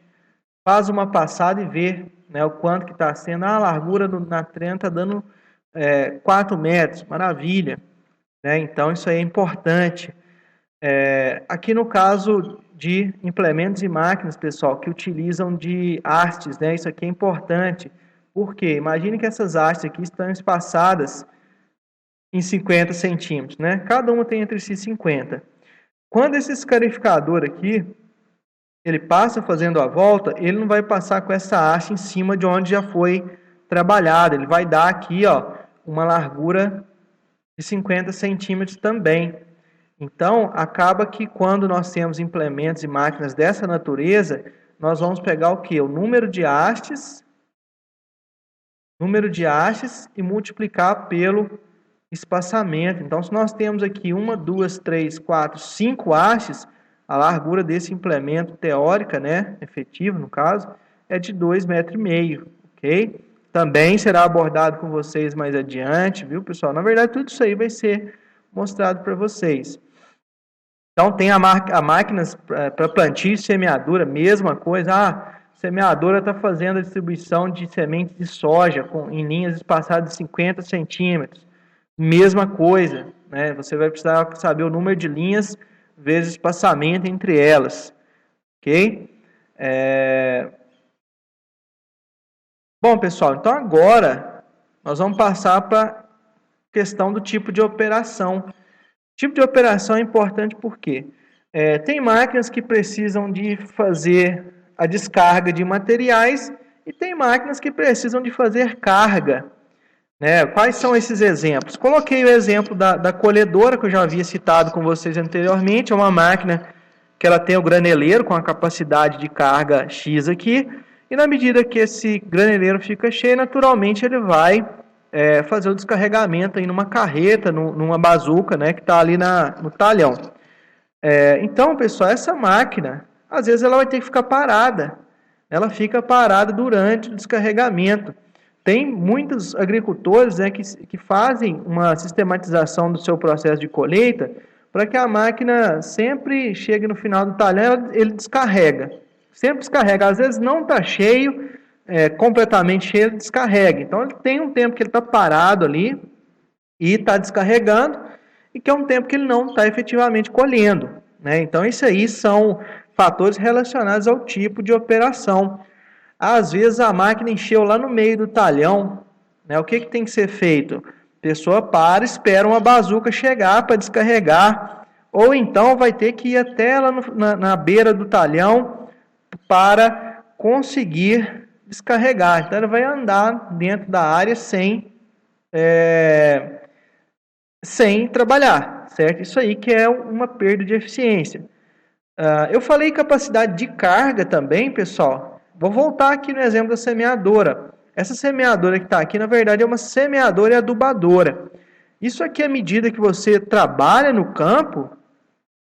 faz uma passada e vê, né, o quanto que está sendo. A largura na trena está dando 4 metros, maravilha, né? Então isso aí é importante. Aqui no caso de implementos e máquinas, pessoal, que utilizam de hastes, né? Isso aqui é importante. Por quê? Imagine que essas hastes aqui estão espaçadas em 50 centímetros, né? Cada uma tem entre si 50. Quando esse escarificador aqui, ele passa fazendo a volta, ele não vai passar com essa haste em cima de onde já foi trabalhado. Ele vai dar aqui, ó, uma largura de 50 centímetros também. Então, acaba que quando nós temos implementos e máquinas dessa natureza, nós vamos pegar o quê? O número de hastes e multiplicar pelo espaçamento. Então, se nós temos aqui 1, 2, 3, 4, 5 hastes, a largura desse implemento teórica, né, efetivo no caso, é de 2,5 metros, ok? Também será abordado com vocês mais adiante, viu, pessoal? Na verdade, tudo isso aí vai ser mostrado para vocês. Então, tem a máquinas para plantio e semeadura, mesma coisa. A semeadora está fazendo a distribuição de sementes de soja em linhas espaçadas de 50 centímetros. Mesma coisa, né? Você vai precisar saber o número de linhas vezes espaçamento entre elas, ok? Bom, pessoal, então agora nós vamos passar para a questão do tipo de operação. O tipo de operação é importante porque tem máquinas que precisam de fazer a descarga de materiais e tem máquinas que precisam de fazer carga. Quais são esses exemplos? Coloquei o exemplo da colhedora, que eu já havia citado com vocês anteriormente. É uma máquina que ela tem o graneleiro com a capacidade de carga X aqui. E na medida que esse graneleiro fica cheio, naturalmente ele vai fazer o descarregamento aí numa carreta, numa bazuca, né, que está ali no talhão. Então, pessoal, essa máquina, às vezes ela vai ter que ficar parada. Ela fica parada durante o descarregamento. Tem muitos agricultores, né, que fazem uma sistematização do seu processo de colheita para que a máquina sempre chegue no final do talhão, ele descarrega. Sempre descarrega. Às vezes não está cheio, completamente cheio, ele descarrega. Então ele tem um tempo que ele está parado ali e está descarregando, e que é um tempo que ele não está efetivamente colhendo, né? Então isso aí são fatores relacionados ao tipo de operação. Às vezes a máquina encheu lá no meio do talhão, né? O que tem que ser feito? A pessoa para, espera uma bazuca chegar para descarregar, ou então vai ter que ir até lá na beira do talhão para conseguir descarregar. Então ele vai andar dentro da área sem trabalhar, certo? Isso aí que é uma perda de eficiência. Eu falei capacidade de carga também, pessoal. Vou voltar aqui no exemplo da semeadora. Essa semeadora que está aqui, na verdade, é uma semeadora e adubadora. Isso aqui, à medida que você trabalha no campo,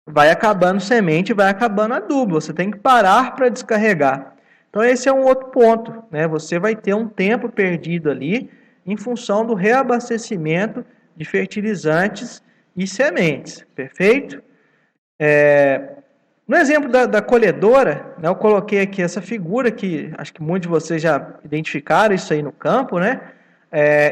vai acabando semente, vai acabando adubo. Você tem que parar para descarregar. Então, esse é um outro ponto, né? Você vai ter um tempo perdido ali em função do reabastecimento de fertilizantes e sementes, perfeito? No exemplo da colhedora, né, eu coloquei aqui essa figura que acho que muitos de vocês já identificaram isso aí no campo, né?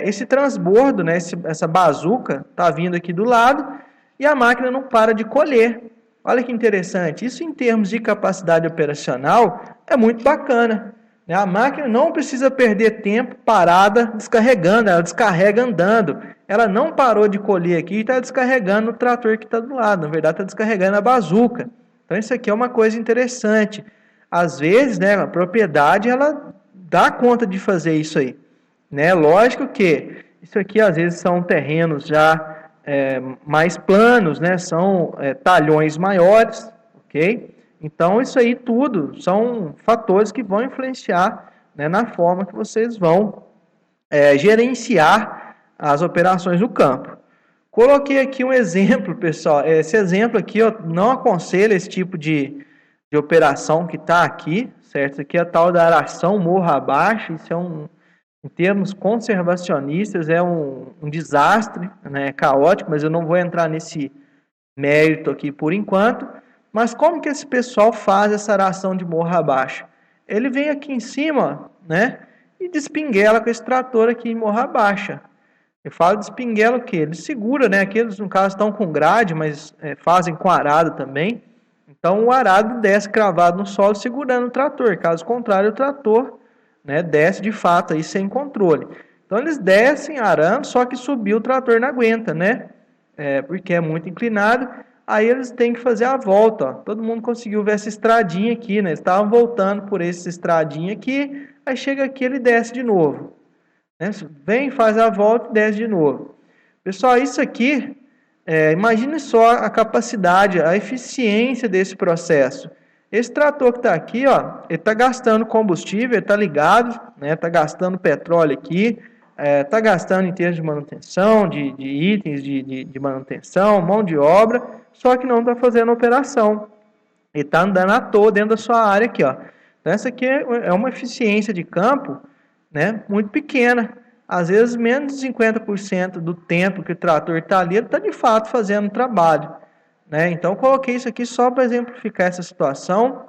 Esse transbordo, né, essa bazuca está vindo aqui do lado e a máquina não para de colher. Olha que interessante. Isso em termos de capacidade operacional é muito bacana, né? A máquina não precisa perder tempo parada descarregando, ela descarrega andando. Ela não parou de colher aqui e está descarregando o trator que está do lado. Na verdade, está descarregando a bazuca. Então, isso aqui é uma coisa interessante. Às vezes, né, a propriedade ela dá conta de fazer isso aí, né? Lógico que isso aqui às vezes são terrenos já mais planos, né? São talhões maiores, ok? Então, isso aí tudo são fatores que vão influenciar, né, na forma que vocês vão gerenciar as operações do campo. Coloquei aqui um exemplo, pessoal. Esse exemplo aqui, eu não aconselho esse tipo de operação que está aqui, certo? Isso aqui é a tal da aração morro abaixo. Isso é em termos conservacionistas, é um desastre, né? Caótico, mas eu não vou entrar nesse mérito aqui por enquanto. Mas como que esse pessoal faz essa aração de morro abaixo? Ele vem aqui em cima, né? E despinguela com esse trator aqui em morro abaixo. Eu falo de espinguela o quê? Ele segura, né? Aqueles, no caso, estão com grade, mas fazem com arado também. Então, o arado desce cravado no solo, segurando o trator. Caso contrário, o trator, né, desce de fato aí sem controle. Então, eles descem arando, só que subir o trator não aguenta, né? Porque é muito inclinado. Aí eles têm que fazer a volta. Ó. Todo mundo conseguiu ver essa estradinha aqui, né? Eles estavam voltando por essa estradinha aqui, aí chega aqui ele desce de novo. Vem, faz a volta e desce de novo. Pessoal, isso aqui, imagine só a capacidade, a eficiência desse processo. Esse trator que está aqui, ó, ele está gastando combustível, ele está ligado, né, está gastando petróleo aqui, está gastando em termos de manutenção, de itens de manutenção, mão de obra, só que não está fazendo operação. Ele está andando à toa dentro da sua área aqui, ó. Então, essa aqui é uma eficiência de campo, né, muito pequena. Às vezes, menos de 50% do tempo que o trator está ali, ele está de fato fazendo o trabalho. Né? Então, eu coloquei isso aqui só para exemplificar essa situação.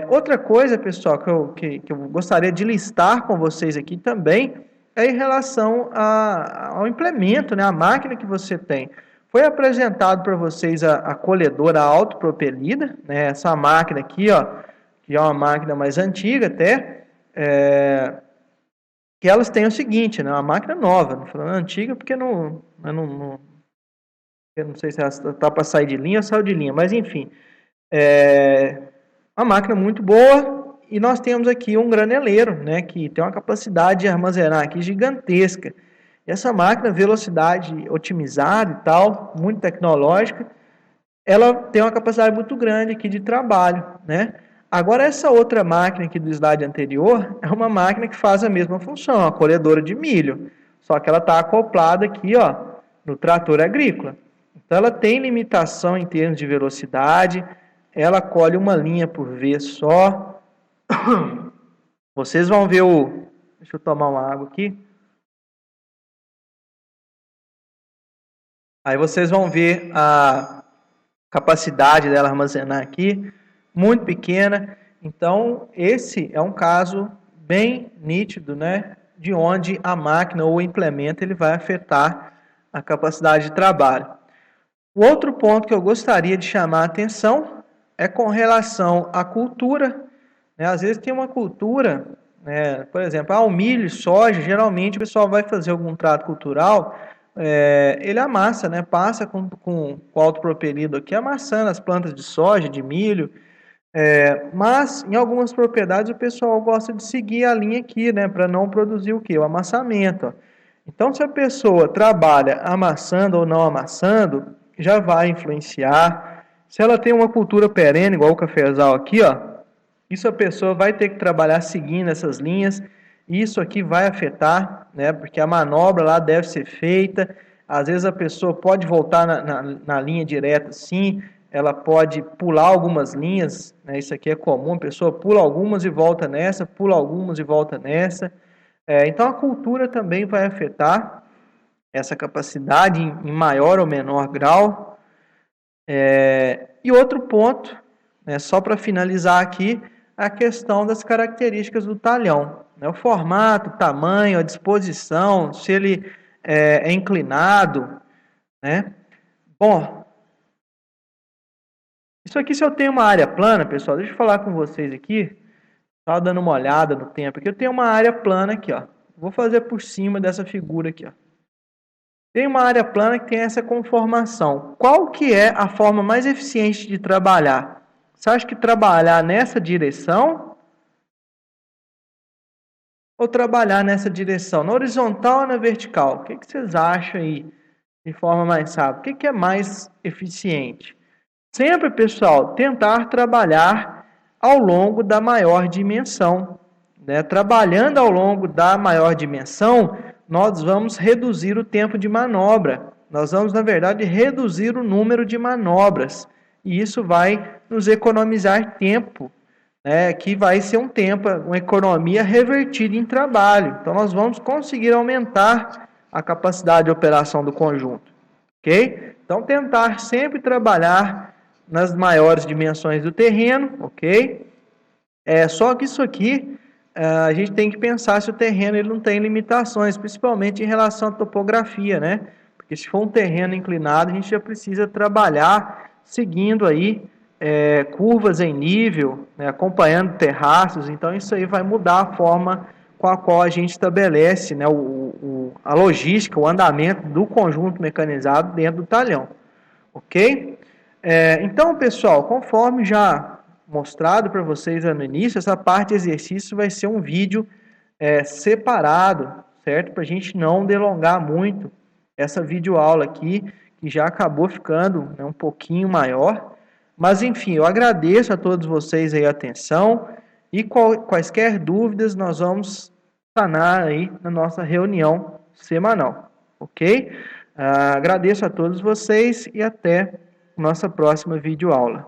Outra coisa, pessoal, que eu gostaria de listar com vocês aqui também, é em relação ao implemento, né, a máquina que você tem. Foi apresentado para vocês a colhedora autopropelida, né, essa máquina aqui, ó, que é uma máquina mais antiga até, que elas têm o seguinte, né, uma máquina nova, não falando antiga porque eu não sei se ela está para sair de linha ou saiu de linha, mas enfim, uma máquina muito boa e nós temos aqui um graneleiro, né, que tem uma capacidade de armazenar aqui gigantesca. E essa máquina, velocidade otimizada e tal, muito tecnológica, ela tem uma capacidade muito grande aqui de trabalho, né? Agora, essa outra máquina aqui do slide anterior é uma máquina que faz a mesma função, a colhedora de milho, só que ela está acoplada aqui, ó, no trator agrícola. Então, ela tem limitação em termos de velocidade, ela colhe uma linha por vez só. Vocês vão ver o... Deixa eu tomar uma água aqui. Aí vocês vão ver a capacidade dela armazenar aqui, muito pequena. Então, esse é um caso bem nítido, né, de onde a máquina ou o implemento ele vai afetar a capacidade de trabalho. O outro ponto que eu gostaria de chamar a atenção é com relação à cultura, né? Às vezes tem uma cultura, né, por exemplo, o milho, soja, geralmente o pessoal vai fazer algum trato cultural, ele amassa, né, passa com o autopropelido aqui, amassando as plantas de soja, de milho, mas em algumas propriedades o pessoal gosta de seguir a linha aqui, né, para não produzir o que? O amassamento. Ó. Então, se a pessoa trabalha amassando ou não amassando, já vai influenciar. Se ela tem uma cultura perene, igual o cafezal aqui, ó, isso a pessoa vai ter que trabalhar seguindo essas linhas. Isso aqui vai afetar, né, porque a manobra lá deve ser feita. Às vezes a pessoa pode voltar na linha direta, sim, ela pode pular algumas linhas, né? Isso aqui é comum, a pessoa pula algumas e volta nessa, pula algumas e volta nessa. Então a cultura também vai afetar essa capacidade em maior ou menor grau. E outro ponto, né, só para finalizar aqui, a questão das características do talhão. Né? O formato, o tamanho, a disposição, se ele é inclinado. Né? Bom, isso aqui, se eu tenho uma área plana, pessoal, deixa eu falar com vocês aqui. Estava dando uma olhada no tempo aqui. Eu tenho uma área plana aqui, ó. Vou fazer por cima dessa figura aqui, ó. Tem uma área plana que tem essa conformação. Qual que é a forma mais eficiente de trabalhar? Você acha que trabalhar nessa direção ou trabalhar nessa direção? Na horizontal ou na vertical? O que vocês acham aí de forma mais rápida? O que é mais eficiente? Sempre, pessoal, tentar trabalhar ao longo da maior dimensão. Né? Trabalhando ao longo da maior dimensão, nós vamos reduzir o tempo de manobra. Nós vamos, na verdade, reduzir o número de manobras. E isso vai nos economizar tempo, né? Que vai ser um tempo, uma economia revertida em trabalho. Então, nós vamos conseguir aumentar a capacidade de operação do conjunto. Ok? Então, tentar sempre trabalhar nas maiores dimensões do terreno, ok? Só que isso aqui, a gente tem que pensar se o terreno ele não tem limitações, principalmente em relação à topografia, né? Porque se for um terreno inclinado, a gente já precisa trabalhar seguindo aí curvas em nível, né? Acompanhando terraços, então isso aí vai mudar a forma com a qual a gente estabelece, né, a logística, o andamento do conjunto mecanizado dentro do talhão, ok? Então, pessoal, conforme já mostrado para vocês no início, essa parte de exercício vai ser um vídeo separado, certo? Para a gente não delongar muito essa videoaula aqui, que já acabou ficando, né, um pouquinho maior. Mas, enfim, eu agradeço a todos vocês aí a atenção e quaisquer dúvidas nós vamos sanar aí na nossa reunião semanal, ok? Agradeço a todos vocês e até nossa próxima videoaula.